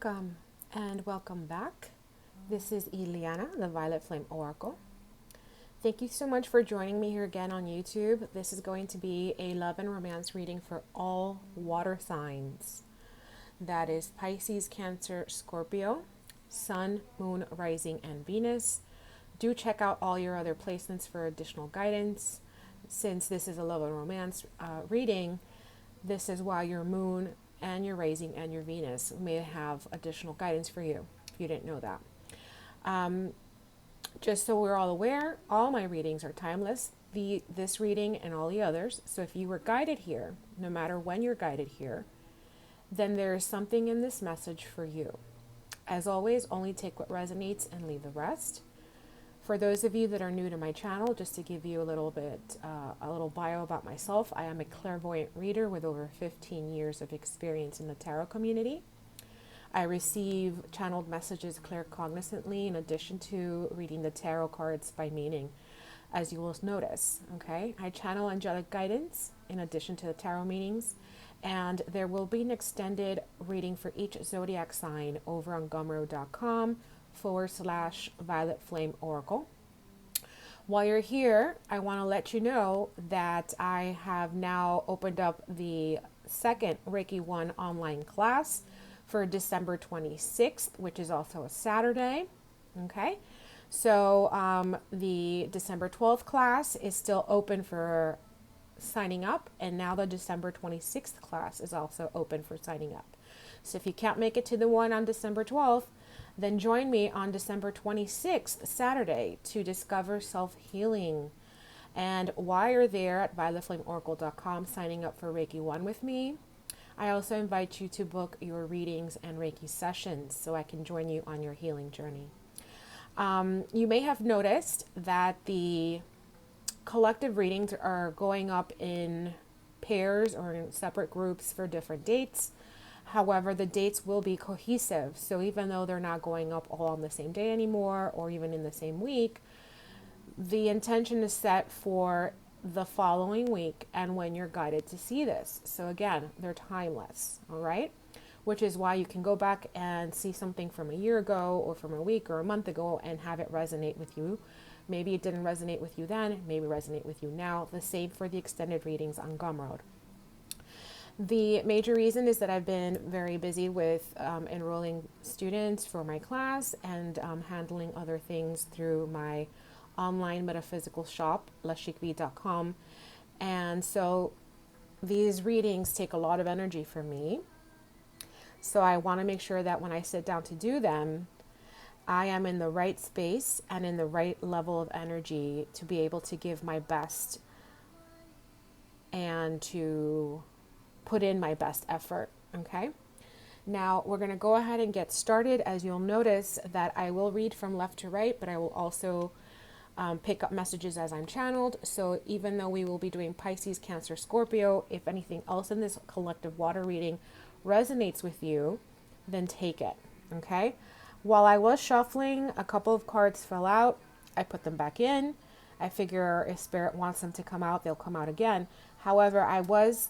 Welcome and welcome back. This is Iliana, the Violet Flame Oracle. Thank you so much for joining me here again on YouTube. This is going to be a love and romance reading for all water signs. That is Pisces, Cancer, Scorpio, Sun, Moon, Rising, and Venus. Do check out all your other placements for additional guidance. Since this is a love and romance reading, this is why your Moon and your Rising and your Venus may have additional guidance for you if you didn't know that. Just so we're all aware, all my readings are timeless, this reading and all the others. So if you were guided here, no matter when you're guided here, then there is something in this message for you. As always, only take what resonates and leave the rest. For those of you that are new to my channel, just to give you a little bio about myself, I am a clairvoyant reader with over 15 years of experience in the tarot community. I receive channeled messages claircognizantly in addition to reading the tarot cards by meaning, as you will notice. Okay, I channel angelic guidance in addition to the tarot meanings, and there will be an extended reading for each zodiac sign over on gumroad.com/Violet Flame Oracle. While you're here, I want to let you know that I have now opened up the second Reiki 1 online class for December 26th, which is also a Saturday. Okay, so the December 12th class is still open for signing up, and now the December 26th class is also open for signing up. So if you can't make it to the one on December 12th, then join me on December 26th, Saturday, to discover self-healing. And while you're there at violetflameoracle.com signing up for Reiki 1 with me, I also invite you to book your readings and Reiki sessions so I can join you on your healing journey. You may have noticed that the collective readings are going up in pairs or in separate groups for different dates. However, the dates will be cohesive. So even though they're not going up all on the same day anymore or even in the same week, the intention is set for the following week and when you're guided to see this. So again, they're timeless, all right? Which is why you can go back and see something from a year ago or from a week or a month ago and have it resonate with you. Maybe it didn't resonate with you then, maybe resonate with you now. The same for the extended readings on Gumroad. The major reason is that I've been very busy with enrolling students for my class and handling other things through my online metaphysical shop, lashikvi.com. And so these readings take a lot of energy from me. So I want to make sure that when I sit down to do them, I am in the right space and in the right level of energy to be able to give my best and to put in my best effort. Okay. Now we're going to go ahead and get started. As you'll notice that I will read from left to right, but I will also pick up messages as I'm channeled. So even though we will be doing Pisces, Cancer, Scorpio, if anything else in this collective water reading resonates with you, then take it. Okay. While I was shuffling, a couple of cards fell out. I put them back in. I figure if Spirit wants them to come out, they'll come out again. However, I was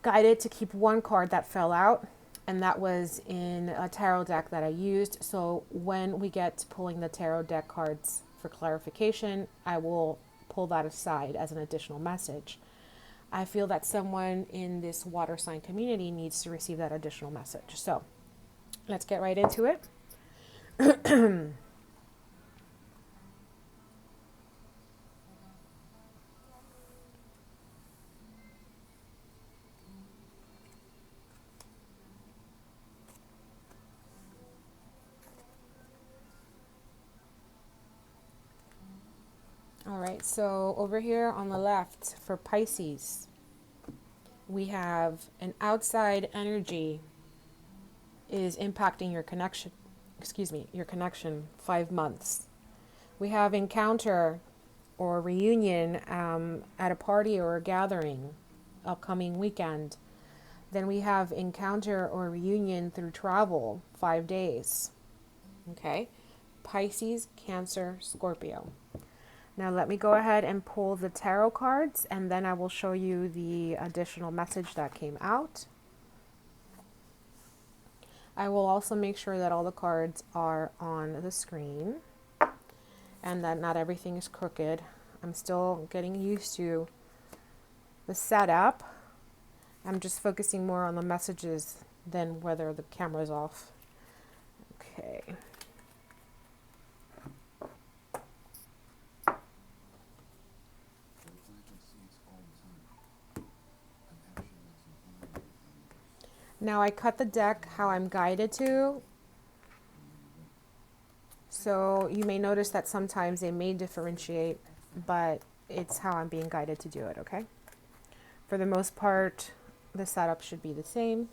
guided to keep one card that fell out, and that was in a tarot deck that I used. So when we get to pulling the tarot deck cards for clarification, I will pull that aside as an additional message. I feel that someone in this water sign community needs to receive that additional message. So let's get right into it. All right, so over here on the left for Pisces, we have an outside energy is impacting your connection, your connection 5 months. We have encounter or reunion at a party or a gathering upcoming weekend. Then we have encounter or reunion through travel 5 days. Okay, Pisces, Cancer, Scorpio. Now let me go ahead and pull the tarot cards, and then I will show you the additional message that came out. I will also make sure that all the cards are on the screen and that not everything is crooked. I'm still getting used to the setup. I'm just focusing more on the messages than whether the camera's off. Okay. Now I cut the deck how I'm guided to. So you may notice that sometimes they may differentiate, but it's how I'm being guided to do it, okay? For the most part, the setup should be the same.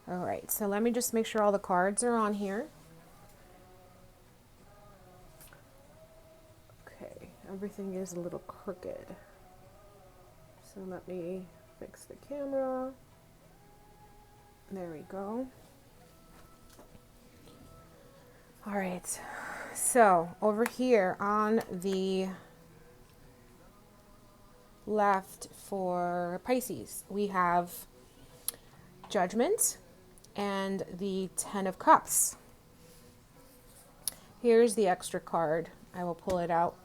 All right, so let me just make sure all the cards are on here. Okay, everything is a little crooked. So let me fix the camera. There we go. All right, so over here on the left for Pisces, we have Judgment and the Ten of Cups. Here's the extra card. I will pull it out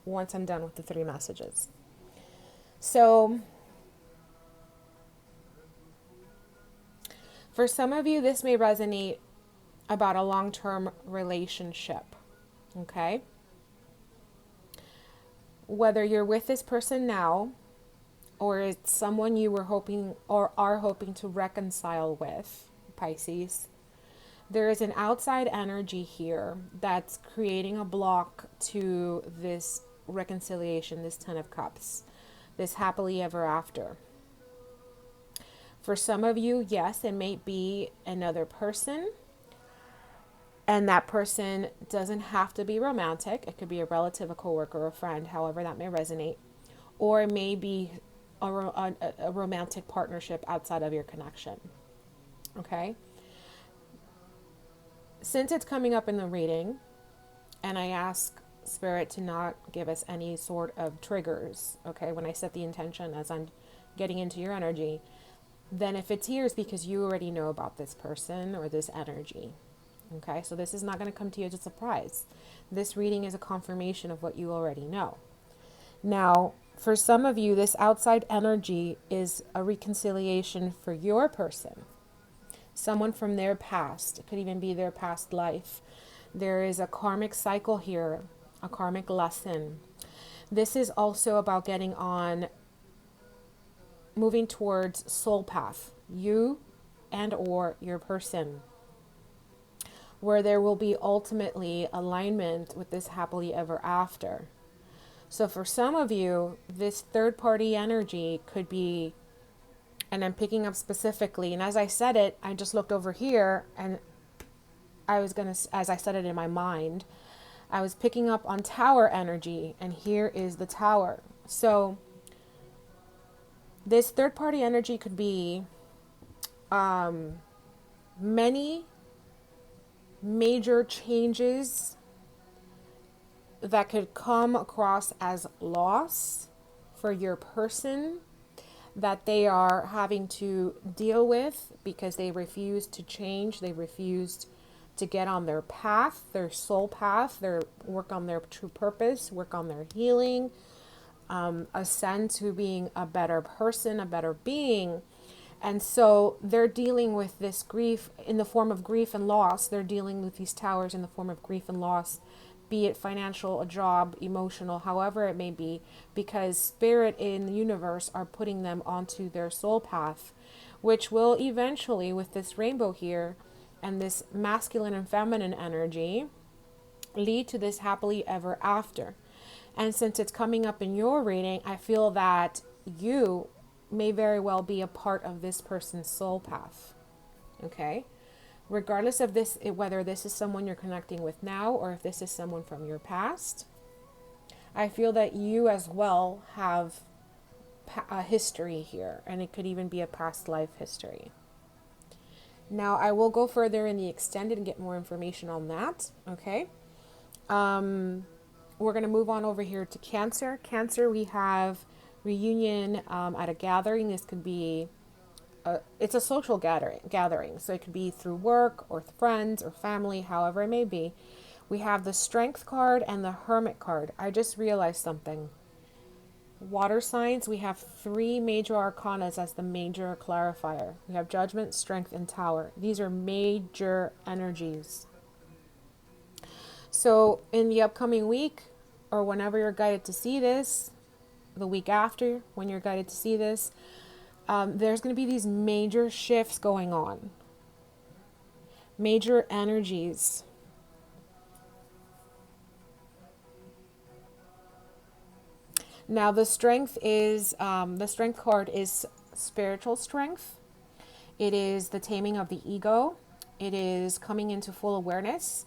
once I'm done with the 3 messages. So for some of you, this may resonate about a long-term relationship, okay? Whether you're with this person now or it's someone you were hoping or are hoping to reconcile with, Pisces, there is an outside energy here that's creating a block to this reconciliation, this Ten of Cups, this happily ever after. For some of you, yes, it may be another person, and that person doesn't have to be romantic. It could be a relative, a coworker, a friend, however that may resonate. Or it may be a romantic partnership outside of your connection. Okay? Since it's coming up in the reading, and I ask Spirit to not give us any sort of triggers, okay, when I set the intention as I'm getting into your energy, then if it's here, it's because you already know about this person or this energy. Okay, so this is not going to come to you as a surprise. This reading is a confirmation of what you already know. Now, for some of you, this outside energy is a reconciliation for your person. Someone from their past. It could even be their past life. There is a karmic cycle here, a karmic lesson. This is also about getting on, moving towards soul path. You and or your person, where there will be ultimately alignment with this happily ever after. So for some of you, this third party energy could be, and I'm picking up specifically, and as I said it, I just looked over here and I was going to, as I said it in my mind, I was picking up on tower energy, and here is the tower. So this third party energy could be many major changes that could come across as loss for your person that they are having to deal with because they refused to change, they refused to get on their path, their soul path, their work on their true purpose, work on their healing, ascend to being a better person, a better being. And so they're dealing with this grief in the form of grief and loss. They're dealing with these towers in the form of grief and loss, be it financial, a job, emotional, however it may be, because spirit in the universe are putting them onto their soul path, which will eventually, with this rainbow here and this masculine and feminine energy, lead to this happily ever after. And since it's coming up in your reading, I feel that you may very well be a part of this person's soul path. Okay? Regardless of this, whether this is someone you're connecting with now or if this is someone from your past, I feel that you as well have a history here, and it could even be a past life history. Now, I will go further in the extended and get more information on that. Okay? We're going to move on over here to Cancer. Cancer, we have reunion at a gathering. This could be it's a social gathering. So it could be through work or friends or family, however it may be. We have the Strength card and the Hermit card. I just realized something. Water signs, we have three major arcanas as the major clarifier. We have Judgment, Strength, and Tower. These are major energies. So in the upcoming week, or whenever you're guided to see this, the week after, when you're guided to see this, there's going to be these major shifts going on. Major energies. Now the strength card is spiritual strength. It is the taming of the ego. It is coming into full awareness.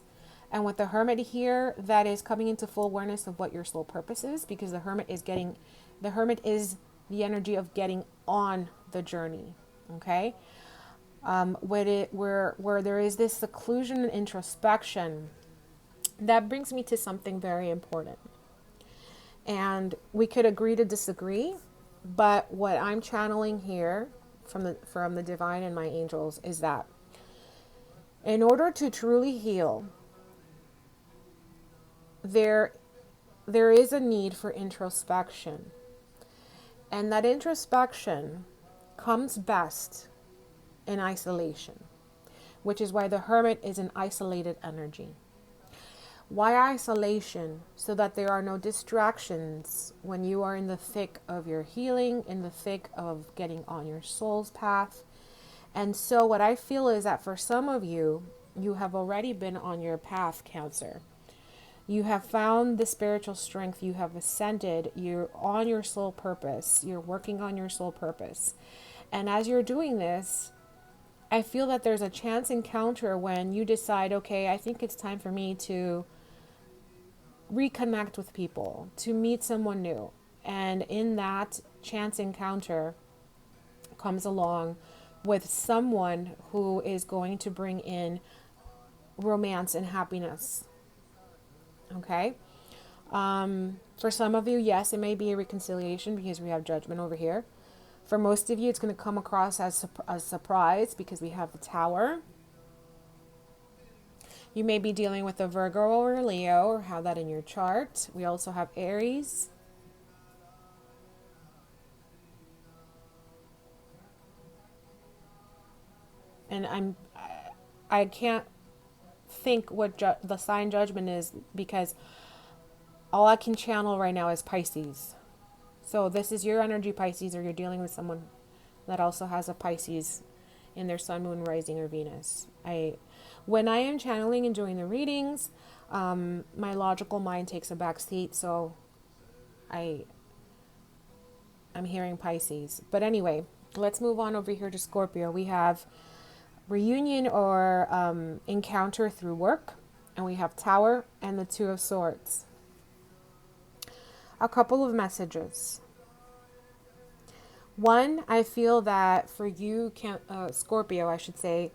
And with the hermit here, that is coming into full awareness of what your soul purpose is, because the hermit is the energy of getting on the journey. Okay. Where there is this seclusion and introspection, that brings me to something very important. And we could agree to disagree, but what I'm channeling here from the divine and my angels is that in order to truly heal, there is a need for introspection. And that introspection comes best in isolation, which is why the hermit is an isolated energy. Why isolation? So that there are no distractions when you are in the thick of your healing, in the thick of getting on your soul's path. And so what I feel is that for some of you, you have already been on your path, Cancer. You have found the spiritual strength, you have ascended, you're on your soul purpose, you're working on your soul purpose. And as you're doing this, I feel that there's a chance encounter when you decide, okay, I think it's time for me to reconnect with people, to meet someone new. And in that chance encounter comes along with someone who is going to bring in romance and happiness. Okay. For some of you, yes, it may be a reconciliation because we have Judgment over here. For most of you, it's going to come across as a surprise because we have the Tower. You may be dealing with a Virgo or a Leo, or have that in your chart. We also have Aries. And I can't think what the sign Judgment is, because all I can channel right now is Pisces. So this is your energy, Pisces, or you're dealing with someone that also has a Pisces in their sun, moon, rising, or Venus. When I am channeling and doing the readings, my logical mind takes a back seat, so I'm hearing Pisces. But anyway, let's move on over here to Scorpio. We have reunion or encounter through work, and we have Tower and the Two of Swords. A couple of messages. One, I feel that for you, Scorpio, I should say,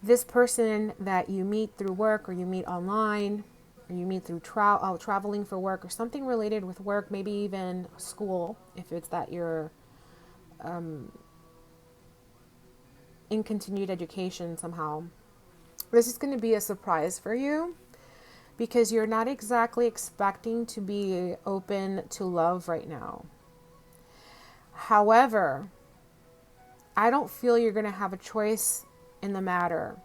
this person that you meet through work, or you meet online, or you meet through traveling for work, or something related with work, maybe even school, if it's that you're in continued education somehow. This is going to be a surprise for you, because you're not exactly expecting to be open to love right now. However, I don't feel you're going to have a choice in the matter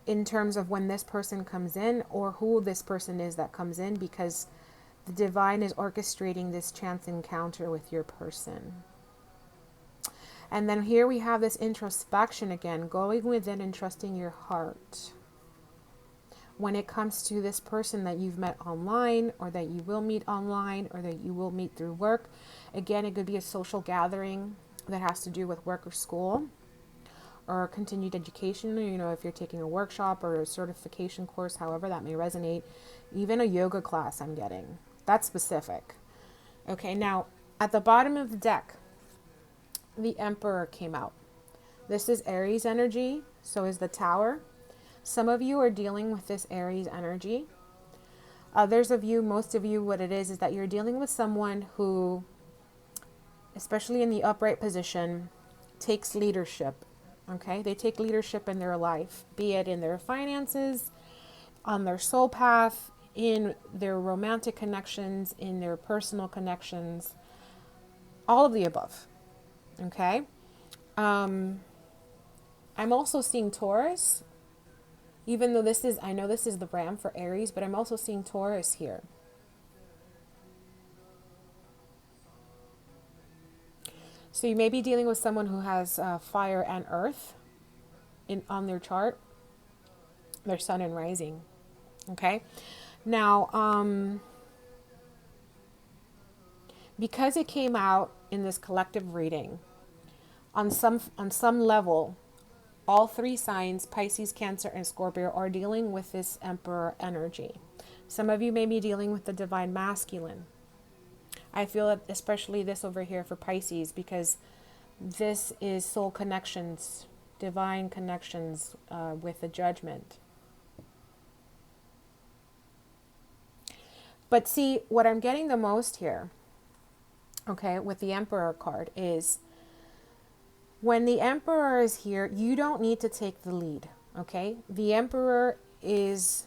in terms of when this person comes in or who this person is that comes in, because the divine is orchestrating this chance encounter with your person. And then here we have this introspection again, going within and trusting your heart. When it comes to this person that you've met online, or that you will meet online, or that you will meet through work, again, it could be a social gathering that has to do with work or school, or continued education, if you're taking a workshop or a certification course, however that may resonate. Even a yoga class I'm getting. That's specific. Okay, now at the bottom of the deck, the Emperor came out. This is Aries energy, so is the Tower. Some of you are dealing with this Aries energy. Others of you, most of you, what it is that you're dealing with someone who, especially in the upright position, takes leadership. Okay, they take leadership in their life, be it in their finances, on their soul path, in their romantic connections, in their personal connections, all of the above. Okay. I'm also seeing Taurus, even though I know this is the Ram for Aries, but I'm also seeing Taurus here. So you may be dealing with someone who has fire and earth on their chart, their sun and rising. Okay. Now, because it came out in this collective reading, on some level, all three signs, Pisces, Cancer, and Scorpio, are dealing with this Emperor energy. Some of you may be dealing with the divine masculine. I feel that especially this over here for Pisces, because this is soul connections, divine connections with the judgment. But see, what I'm getting the most here, okay, with the Emperor card is when the Emperor is here, you don't need to take the lead, okay? The Emperor is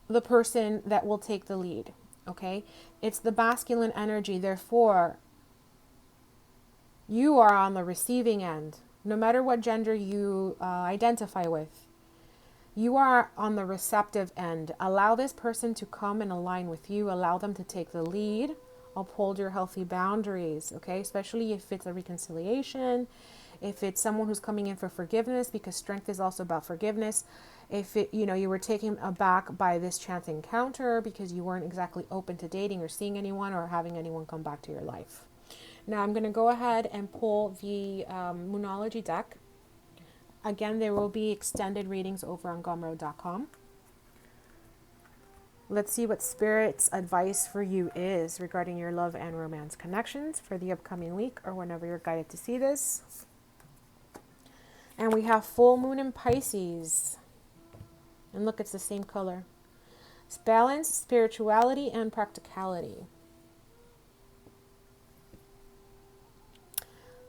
the person that will take the lead, okay? It's the masculine energy. Therefore, you are on the receiving end, no matter what gender you identify with. You are on the receptive end. Allow this person to come and align with you. Allow them to take the lead. Uphold your healthy boundaries, okay? Especially if it's a reconciliation, if it's someone who's coming in for forgiveness, because strength is also about forgiveness. If you were taken aback by this chance encounter because you weren't exactly open to dating or seeing anyone or having anyone come back to your life. Now I'm going to go ahead and pull the Moonology deck. Again, there will be extended readings over on gumroad.com. Let's see what Spirit's advice for you is regarding your love and romance connections for the upcoming week or whenever you're guided to see this. And we have full moon in Pisces. And look, it's the same color. It's balance, spirituality, and practicality.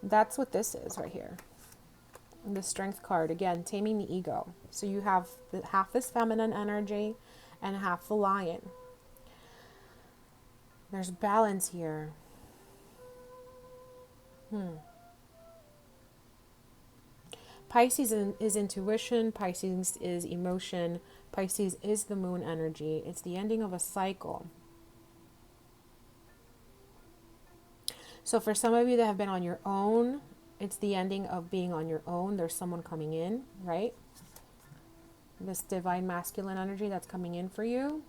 That's what this is right here. The Strength card, again, taming the ego. So you have half this feminine energy and half the lion. There's balance here. Pisces is intuition. Pisces is emotion. Pisces is the moon energy. It's the ending of a cycle. So for some of you that have been on your own, it's the ending of being on your own. There's someone coming in, right? This divine masculine energy that's coming in for you.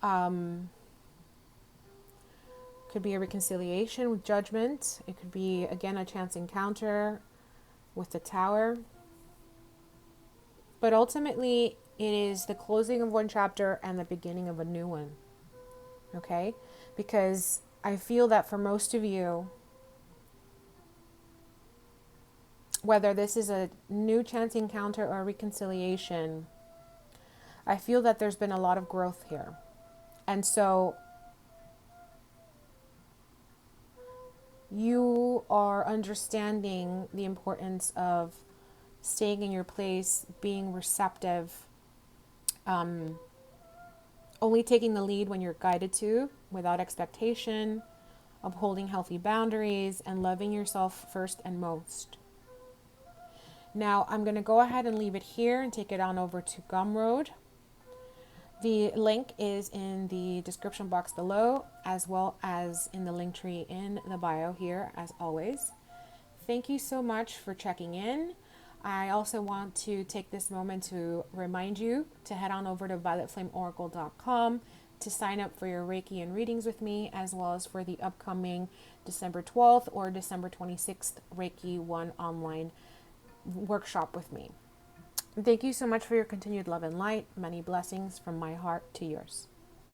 Could be a reconciliation with judgment. It could be, again, a chance encounter with the Tower. But ultimately, it is the closing of one chapter and the beginning of a new one. Okay? Because I feel that for most of you, whether this is a new chance encounter or a reconciliation, I feel that there's been a lot of growth here. And so you are understanding the importance of staying in your place, being receptive, only taking the lead when you're guided to, without expectation, upholding healthy boundaries, and loving yourself first and most. Now, I'm going to go ahead and leave it here and take it on over to Gumroad. The link is in the description box below, as well as in the link tree in the bio here, as always. Thank you so much for checking in. I also want to take this moment to remind you to head on over to violetflameoracle.com to sign up for your Reiki and readings with me, as well as for the upcoming December 12th or December 26th Reiki 1 online workshop with me. Thank you so much for your continued love and light. Many blessings from my heart to yours.